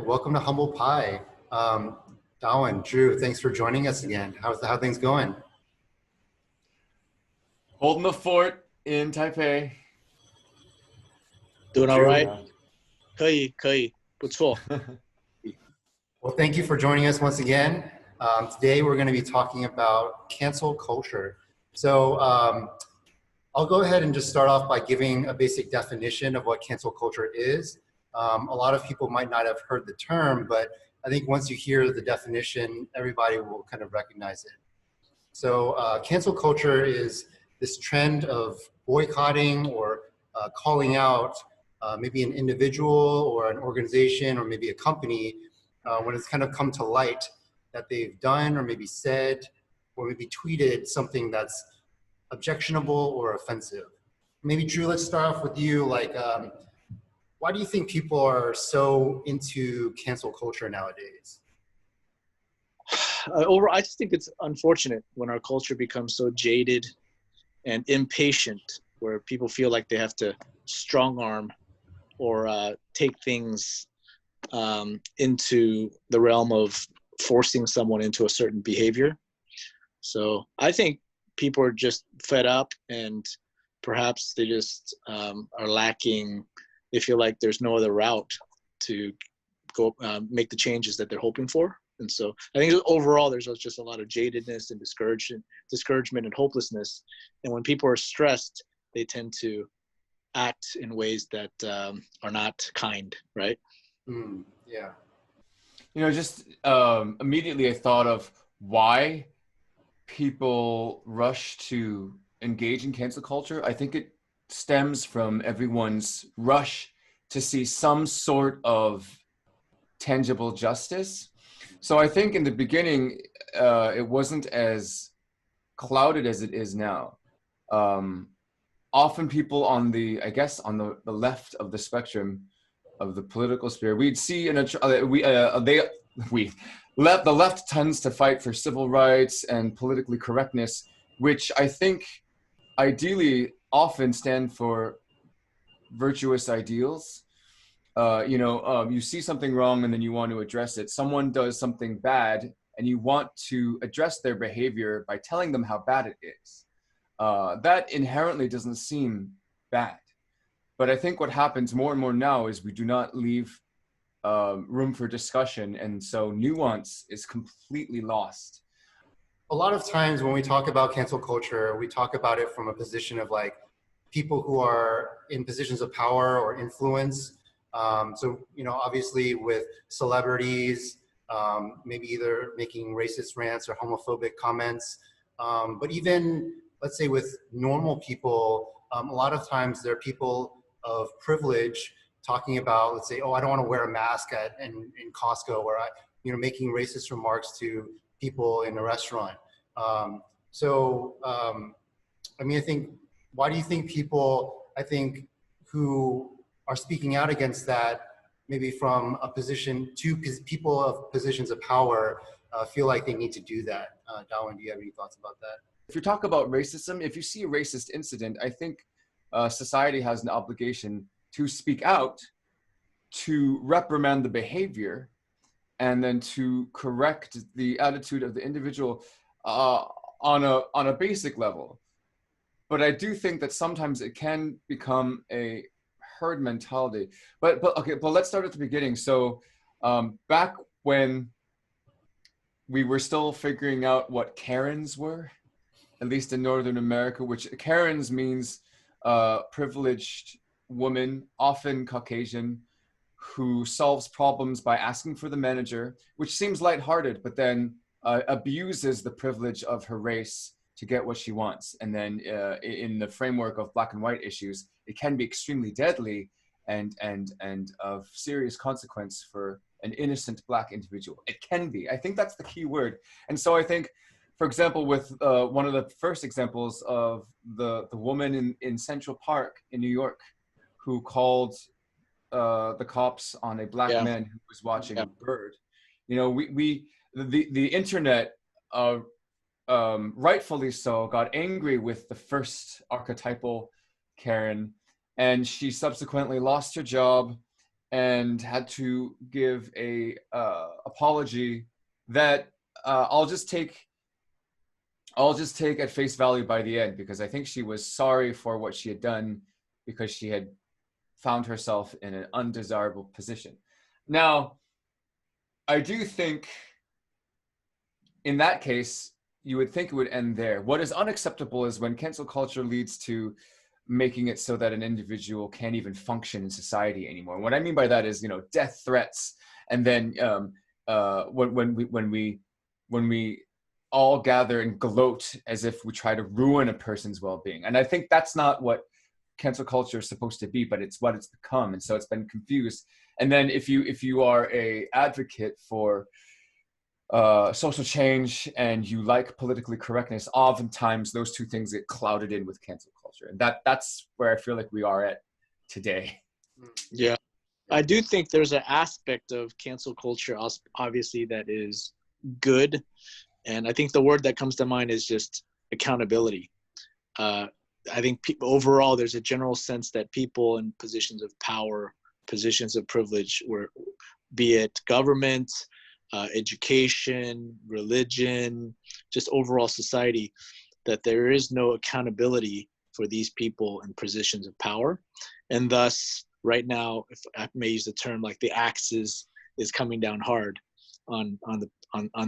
Welcome to Humble Pie. Dawen, Drew, thanks for joining us again. How things going? Holding the fort in Taipei. Doing all Drew, right? 可以，不错。 well, thank you for joining us once again. Today we're going to be talking about cancel culture. So I'll go ahead and just start off by giving a basic definition of what cancel culture is. A lot of people might not have heard the term, but I think once you hear the definition, everybody will kind of recognize it. So cancel culture is this trend of boycotting or calling out maybe an individual or an organization or maybe a company when it's kind of come to light that they've done or maybe said or maybe tweeted something that's objectionable or offensive. Maybe Drew, let's start off with you. Why do you think people are so into cancel culture nowadays? I just think it's unfortunate when our culture becomes so jaded and impatient, where people feel like they have to strong arm or take things into the realm of forcing someone into a certain behavior. So I think people are just fed up, and perhaps they just are lacking. They feel like there's no other route to go make the changes that they're hoping for. And so I think overall there's just a lot of jadedness and discouragement and hopelessness. And when people are stressed, they tend to act in ways that are not kind, right? Yeah. Just immediately I thought of why people rush to engage in cancel culture. I think it stems from everyone's rush to see some sort of tangible justice. So I think in the beginning, it wasn't as clouded as it is now. Often people on the left of the spectrum of the political sphere, we'd see the left tends to fight for civil rights and politically correctness, which I think ideally often stand for virtuous ideals. You see something wrong and then you want to address it. Someone does something bad and you want to address their behavior by telling them how bad it is. That inherently doesn't seem bad. But I think what happens more and more now is we do not leave room for discussion, and so nuance is completely lost. A lot of times when we talk about cancel culture, we talk about it from a position of like people who are in positions of power or influence. Obviously with celebrities, maybe either making racist rants or homophobic comments. But even, let's say with normal people, a lot of times there are people of privilege talking about, let's say, oh, I don't want to wear a mask in Costco, or making racist remarks to people in a restaurant. I think, why do you think people, who are speaking out against that, maybe from a position to people of positions of power, feel like they need to do that? Dawen, do you have any thoughts about that? If you talk about racism, if you see a racist incident, I think society has an obligation to speak out, to reprimand the behavior, and then to correct the attitude of the individual on a basic level. But I do think that sometimes it can become a herd mentality. But let's start at the beginning. So back when we were still figuring out what Karens were, at least in Northern America, which Karens means privileged woman, often Caucasian, who solves problems by asking for the manager, which seems lighthearted, but then abuses the privilege of her race to get what she wants. And then in the framework of black and white issues, it can be extremely deadly and of serious consequence for an innocent black individual. It can be. I think that's the key word. And so I think, for example, with one of the first examples of the woman in Central Park in New York who called the cops on a black man who was watching a bird. The internet, rightfully so, got angry with the first archetypal Karen, and she subsequently lost her job and had to give a apology that I'll just take at face value by the end, because I think she was sorry for what she had done because she had found herself in an undesirable position. Now, I do think in that case, you would think it would end there. What is unacceptable is when cancel culture leads to making it so that an individual can't even function in society anymore. What I mean by that is, death threats, and then when we all gather and gloat as if we try to ruin a person's well-being. And I think that's not what cancel culture is supposed to be, but it's what it's become, and so it's been confused. And then if you are a advocate for social change and you like politically correctness, oftentimes those two things get clouded in with cancel culture, and that's where I feel like we are at today. Yeah, I do think there's an aspect of cancel culture, obviously, that is good, and I think the word that comes to mind is just accountability. I think overall, there's a general sense that people in positions of power, positions of privilege, be it government, education, religion, just overall society, that there is no accountability for these people in positions of power. And thus, right now, if I may use the term, like the axe is coming down hard on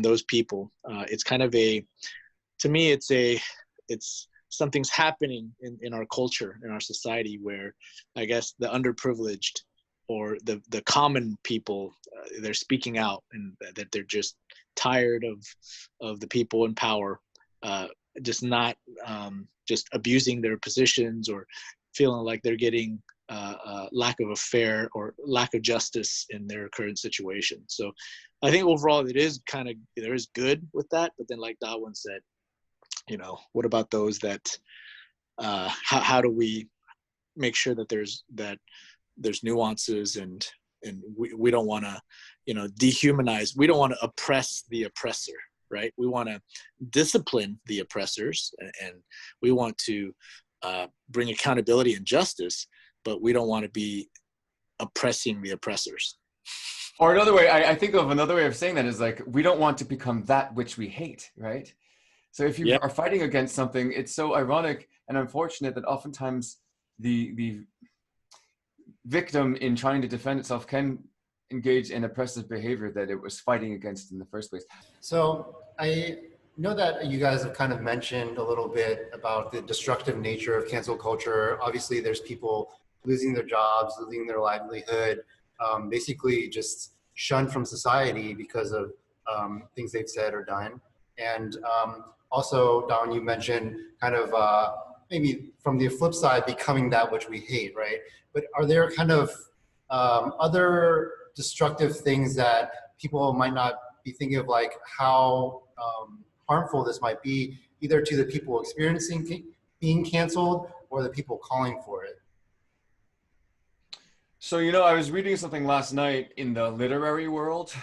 those people. It's kind of to me, it's something's happening in our culture, in our society, where I guess the underprivileged or the common people, they're speaking out, and that they're just tired of the people in power, just not just abusing their positions or feeling like they're getting lack of a fair or lack of justice in their current situation. So I think overall there is good with that, but then like Dawen said, what about those that how do we make sure that there's nuances, and we don't want to dehumanize, we don't want to oppress the oppressor, right? We want to discipline the oppressors, and we want to bring accountability and justice, but we don't want to be oppressing the oppressors. Or another way, I think of another way of saying that is like, we don't want to become that which we hate, right? So if you are fighting against something, it's so ironic and unfortunate that oftentimes the victim in trying to defend itself can engage in oppressive behavior that it was fighting against in the first place. So I know that you guys have kind of mentioned a little bit about the destructive nature of cancel culture. Obviously, there's people losing their jobs, losing their livelihood, basically just shunned from society because of things they've said or done. And also, Dawen, you mentioned kind of maybe from the flip side, becoming that which we hate, right? But are there kind of other destructive things that people might not be thinking of, like how harmful this might be, either to the people experiencing being canceled or the people calling for it? So, I was reading something last night in the literary world.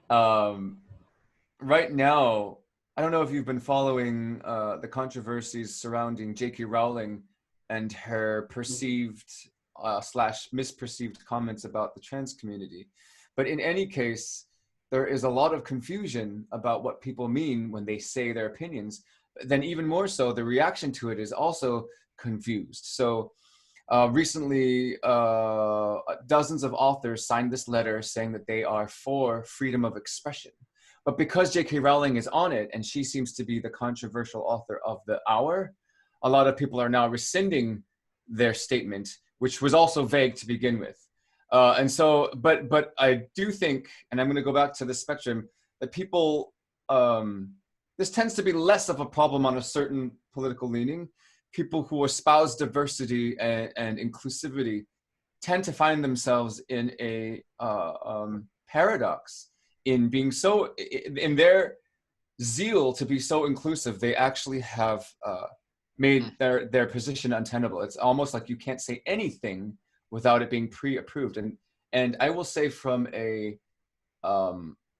Right now, I don't know if you've been following the controversies surrounding J.K. Rowling and her perceived / misperceived comments about the trans community. But in any case, there is a lot of confusion about what people mean when they say their opinions. Then even more so, the reaction to it is also confused. So recently, dozens of authors signed this letter saying that they are for freedom of expression. But because J.K. Rowling is on it and she seems to be the controversial author of the hour, a lot of people are now rescinding their statement, which was also vague to begin with. And so, but I do think, and I'm going to go back to the spectrum, that people, this tends to be less of a problem on a certain political leaning. People who espouse diversity and inclusivity tend to find themselves in a paradox in being so, in their zeal to be so inclusive, they actually have made their position untenable. It's almost like you can't say anything without it being pre-approved. And I will say from a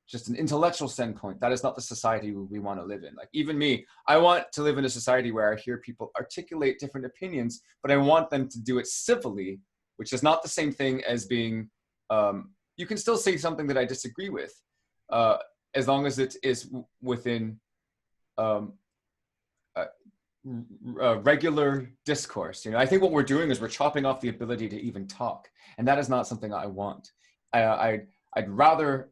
just an intellectual standpoint, that is not the society we want to live in. Like even me, I want to live in a society where I hear people articulate different opinions, but I want them to do it civilly, which is not the same thing as being you can still say something that I disagree with, as long as it is within regular discourse. I think what we're doing is we're chopping off the ability to even talk, and that is not something I want. I'd rather,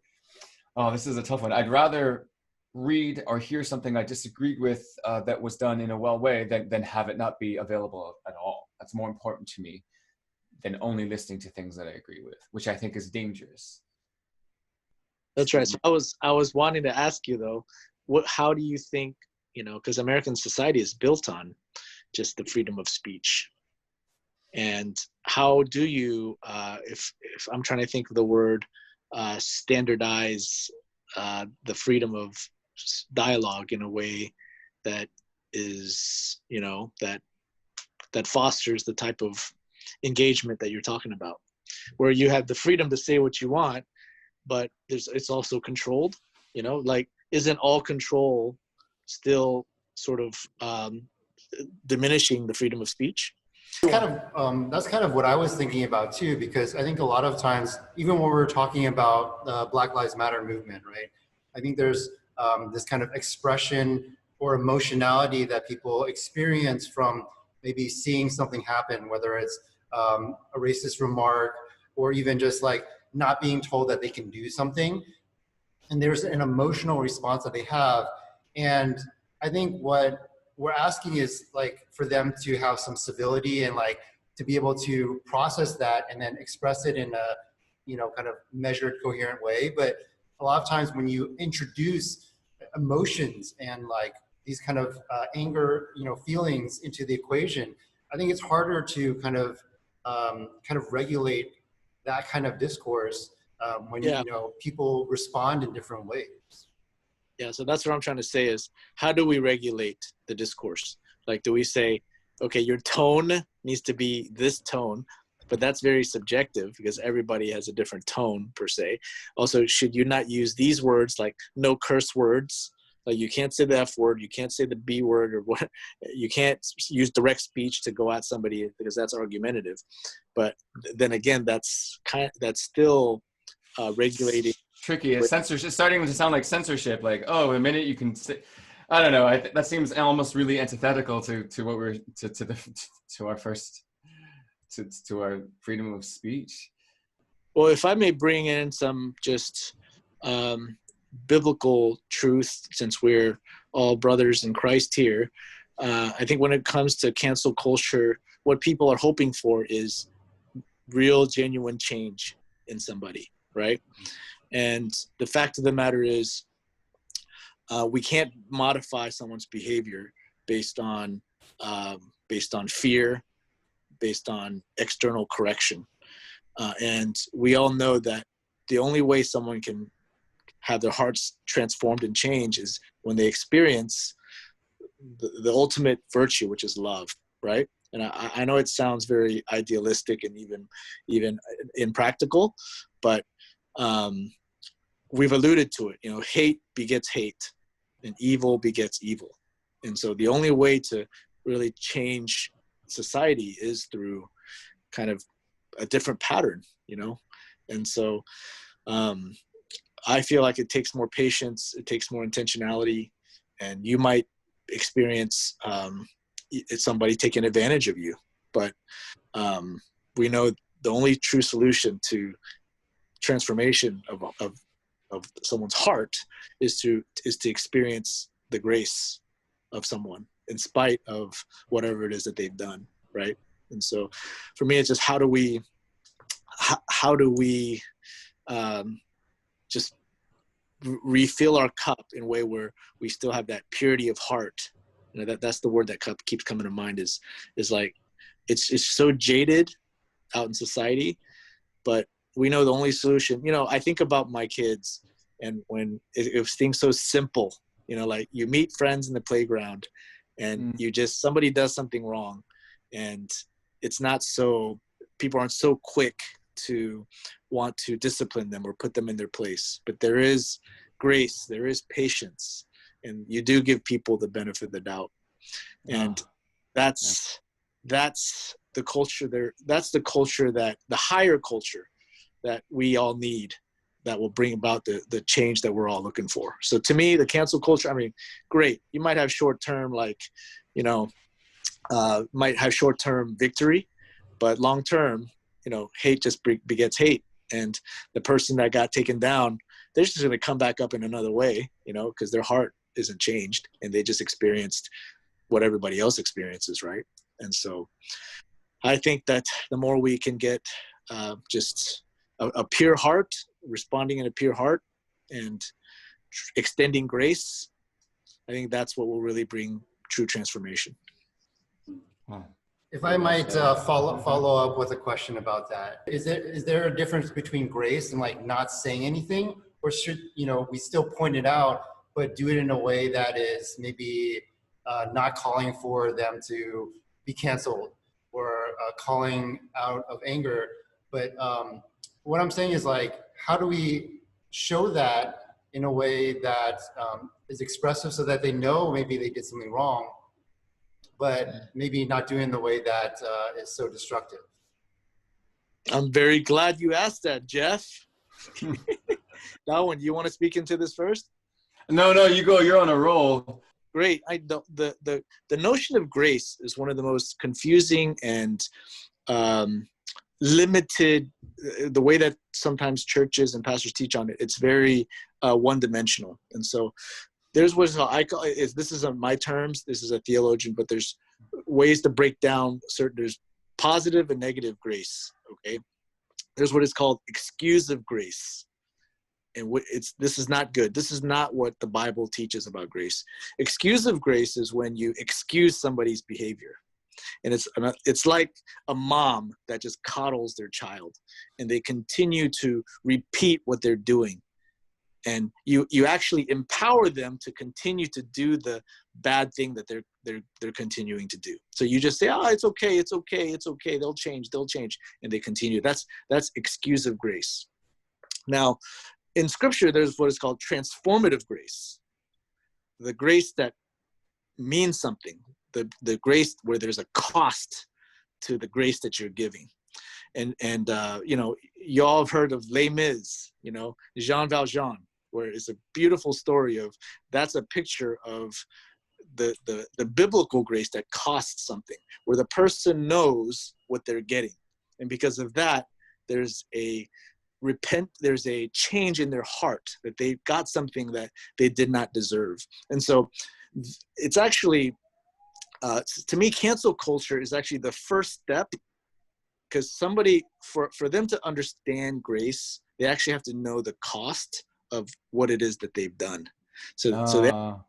oh, this is a tough one. I'd rather read or hear something I disagreed with that was done in a well way than have it not be available at all. That's more important to me than only listening to things that I agree with, which I think is dangerous. That's right. So I was wanting to ask you though, how do you think, because American society is built on just the freedom of speech. And how do you, if I'm trying to think of the word, standardize the freedom of dialogue in a way that is, that fosters the type of engagement that you're talking about, where you have the freedom to say what you want, but it's also controlled, like, isn't all control still sort of diminishing the freedom of speech? That's kind of what I was thinking about too, because I think a lot of times, even when we're talking about the Black Lives Matter movement, right? I think there's this kind of expression or emotionality that people experience from maybe seeing something happen, whether it's a racist remark or even just like not being told that they can do something. And there's an emotional response that they have. And I think what we're asking is like for them to have some civility and like to be able to process that and then express it in a kind of measured, coherent way. But a lot of times when you introduce emotions and like these kind of anger feelings into the equation, I think it's harder to kind of regulate that kind of discourse when people respond in different ways. Yeah, so that's what I'm trying to say is, how do we regulate the discourse? Like, do we say, okay, your tone needs to be this tone, but that's very subjective because everybody has a different tone per se. Also, should you not use these words, like no curse words? Like, you can't say the F word, you can't say the B word, or what? You can't use direct speech to go at somebody because that's argumentative. But then again, that's still regulating. Tricky. It's censorship. It's starting to sound like censorship. Like, oh, the minute you can say, I don't know. That seems almost really antithetical to what we're to our first to our freedom of speech. Well, if I may bring in some just biblical truth, since we're all brothers in Christ here, I think when it comes to cancel culture, what people are hoping for is real, genuine change in somebody, right? And the fact of the matter is, we can't modify someone's behavior based on fear, based on external correction. And we all know that the only way someone can have their hearts transformed and change is when they experience the ultimate virtue, which is love, right? And I know it sounds very idealistic and even impractical, but we've alluded to it. Hate begets hate, and evil begets evil. And so the only way to really change society is through kind of a different pattern, And so I feel like it takes more patience, it takes more intentionality, and you might experience somebody taking advantage of you. But we know the only true solution to transformation of someone's heart is to experience the grace of someone in spite of whatever it is that they've done, right? And so for me, it's just how do we just refill our cup in a way where we still have that purity of heart. That's the word that keeps coming to mind is like it's so jaded out in society, but we know the only solution. I think about my kids, and when it things so simple, like you meet friends in the playground, and somebody does something wrong, and it's not so, people aren't so quick to want to discipline them or put them in their place. But there is grace, there is patience, and you do give people the benefit of the doubt. And that's the culture there. That's the culture, that the higher culture that we all need that will bring about the change that we're all looking for. So to me, the cancel culture, I mean, great. You might have short-term, like, you know, might have short-term victory, but long-term, you know, hate just begets hate. And the person that got taken down, they're just going to come back up in another way, you know, because their heart isn't changed and they just experienced what everybody else experiences, right? And so I think that the more we can get just a pure heart, responding in a pure heart, and extending grace, I think that's what will really bring true transformation. If I might follow up with a question about that, is there a difference between grace and like not saying anything, or should, you know, we still point it out, but do it in a way that is maybe not calling for them to be canceled or calling out of anger? But what I'm saying is, like, how do we show that in a way that is expressive so that they know maybe they did something wrong, but maybe not doing the way that is so destructive? I'm very glad you asked that, Jeff. Dawen, do you want to speak into this first? No, you go. You're on a roll. Great. The notion of grace is one of the most confusing and limited. The way that sometimes churches and pastors teach on it, it's very one-dimensional. And so there's what I call it. This is on my terms. This is a theologian, but there's ways to break down certain. There's positive and negative grace. Okay. There's what is called excusive grace. And this is not good. This is not what the Bible teaches about grace. Excusive grace is when you excuse somebody's behavior. And it's like a mom that just coddles their child and they continue to repeat what they're doing. And you actually empower them to continue to do the bad thing that they're continuing to do. So you just say, "Oh, it's okay. They'll change," and they continue. That's excusive grace. Now, in Scripture, there's what is called transformative grace, the grace that means something, the grace where there's a cost to the grace that you're giving. And you know, you all have heard of Les Mis, you know, Jean Valjean, where it's a beautiful story of, that's a picture of the biblical grace that costs something, where the person knows what they're getting. And because of that, there's a change in their heart, that they've got something that they did not deserve. And so it's actually, to me, cancel culture is actually the first step, because somebody, for them to understand grace, they actually have to know the cost of what it is that they've done. So they, all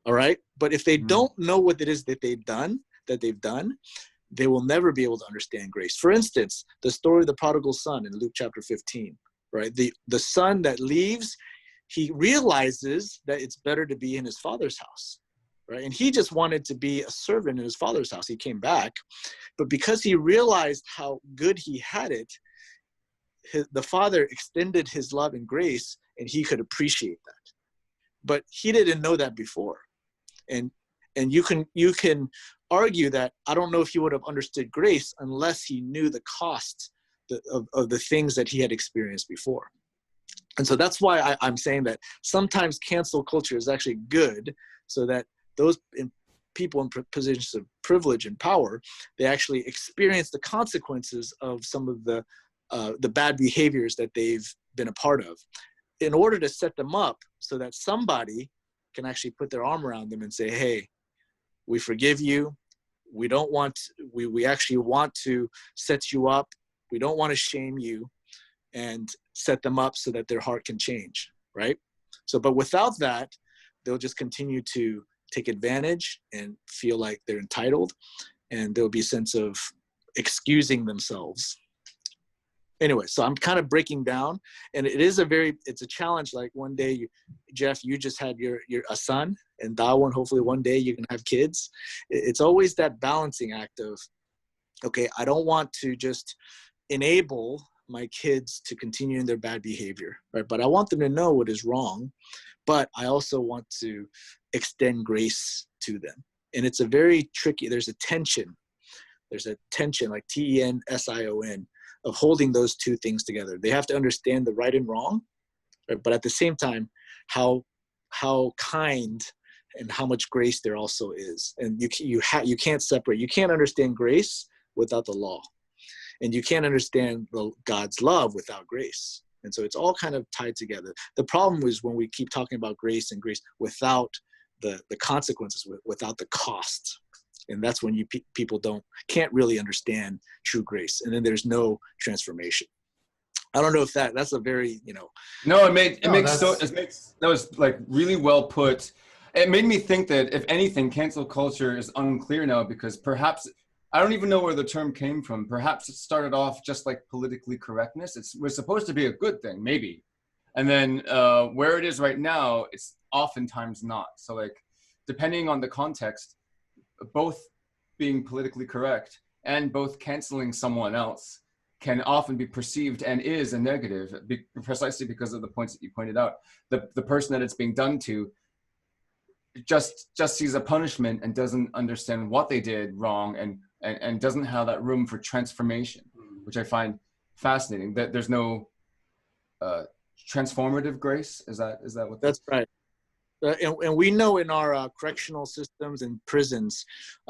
right. But if they don't know what it is that they've done, they will never be able to understand grace. For instance, the story of the prodigal son in Luke chapter 15, right? The son that leaves, he realizes that it's better to be in his father's house, right? And he just wanted to be a servant in his father's house. He came back, but because he realized how good he had it, the father extended his love and grace, and he could appreciate that. But he didn't know that before. And you can argue that I don't know if he would have understood grace unless he knew the cost of the things that he had experienced before. And so that's why I'm saying that sometimes cancel culture is actually good, so that those people in positions of privilege and power, they actually experience the consequences of some of the bad behaviors that they've been a part of, in order to set them up so that somebody can actually put their arm around them and say, "Hey, we forgive you. We actually want to set you up. We don't want to shame you," and set them up so that their heart can change, right? So, but without that, they'll just continue to take advantage and feel like they're entitled, and there'll be a sense of excusing themselves. Anyway, so I'm kind of breaking down, and it's a challenge. Like one day, Jeff, you just had a son, and Dawen, hopefully one day you can have kids. It's always that balancing act of, okay, I don't want to just enable my kids to continue in their bad behavior, right? But I want them to know what is wrong, but I also want to extend grace to them. And it's a very tricky, there's a tension There's a tension, like tension, of holding those two things together. They have to understand the right and wrong, right? But at the same time, how kind and how much grace there also is. And you can't separate. You can't understand grace without the law, and you can't understand God's love without grace. And so it's all kind of tied together. The problem is when we keep talking about grace and grace without the consequences, without the cost. And that's when people can't really understand true grace. And then there's no transformation. I don't know if that's a very, No, that was like really well put. It made me think that if anything, cancel culture is unclear now, because perhaps, I don't even know where the term came from. Perhaps it started off just like politically correctness. It was supposed to be a good thing, maybe. And then where it is right now, it's oftentimes not. So like, depending on the context, both being politically correct and both canceling someone else can often be perceived and is a negative, precisely because of the points that you pointed out. The person that it's being done to just sees a punishment and doesn't understand what they did wrong, and doesn't have that room for transformation, which I find fascinating. That there's no transformative grace. Is that what? That's right. And we know in our correctional systems and prisons,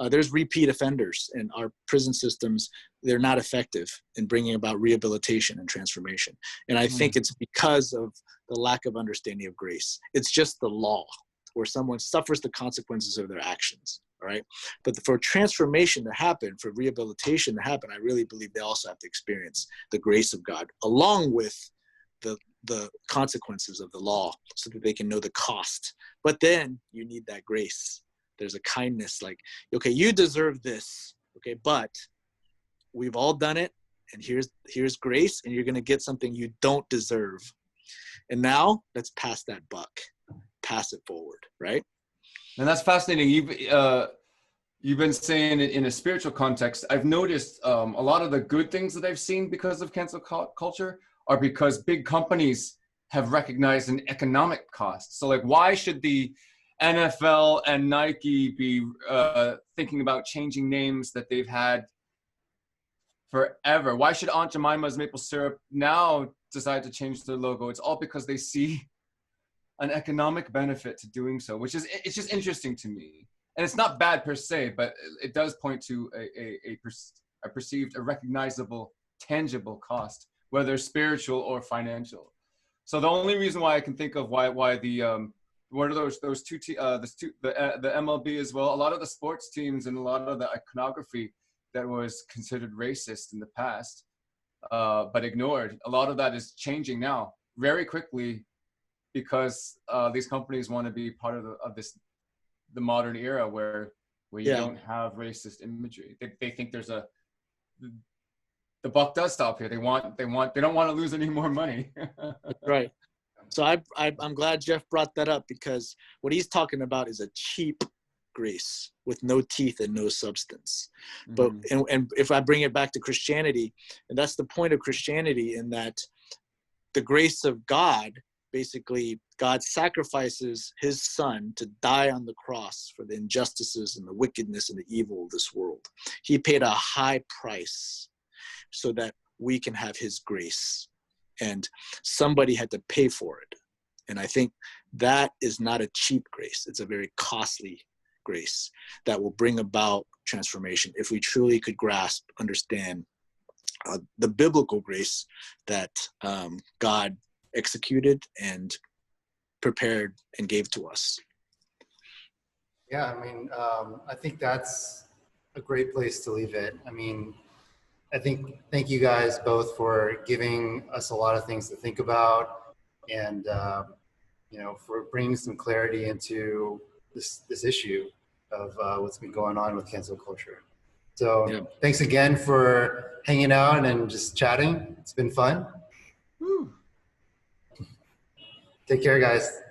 there's repeat offenders, and our prison systems, they're not effective in bringing about rehabilitation and transformation. And I think it's because of the lack of understanding of grace. It's just the law, where someone suffers the consequences of their actions, all right? But for transformation to happen, for rehabilitation to happen, I really believe they also have to experience the grace of God, along with the consequences of the law, so that they can know the cost. But then you need that grace. There's a kindness, like, okay, you deserve this, okay, but we've all done it, and here's grace, and you're going to get something you don't deserve. And now let's pass that buck, pass it forward, right? And that's fascinating. You've been saying it in a spiritual context. I've noticed a lot of the good things that I've seen because of cancel culture are because big companies have recognized an economic cost. So like, why should the NFL and Nike be thinking about changing names that they've had forever? Why should Aunt Jemima's maple syrup now decide to change their logo? It's all because they see an economic benefit to doing so, it's just interesting to me. And it's not bad per se, but it does point to a perceived, a recognizable, tangible cost, whether spiritual or financial. So the only reason why I can think of why the what are those two the MLB as well, a lot of the sports teams and a lot of the iconography that was considered racist in the past, but ignored, a lot of that is changing now very quickly, because these companies want to be part of the modern era where you don't have racist imagery. They think there's the buck does stop here. They don't want to lose any more money. That's right. So I'm glad Jeff brought that up, because what he's talking about is a cheap grace with no teeth and no substance. But and if I bring it back to Christianity, and that's the point of Christianity, in that the grace of God, basically God sacrifices his son to die on the cross for the injustices and the wickedness and the evil of this world. He paid a high price so that we can have his grace, and somebody had to pay for it. And I think that is not a cheap grace. It's a very costly grace that will bring about transformation if we truly could understand the biblical grace that God executed and prepared and gave to us. Yeah, I mean, I think that's a great place to leave it. I mean, thank you guys both for giving us a lot of things to think about, and for bringing some clarity into this issue of what's been going on with cancel culture. So Thanks again for hanging out and just chatting. It's been fun. Woo. Take care, guys.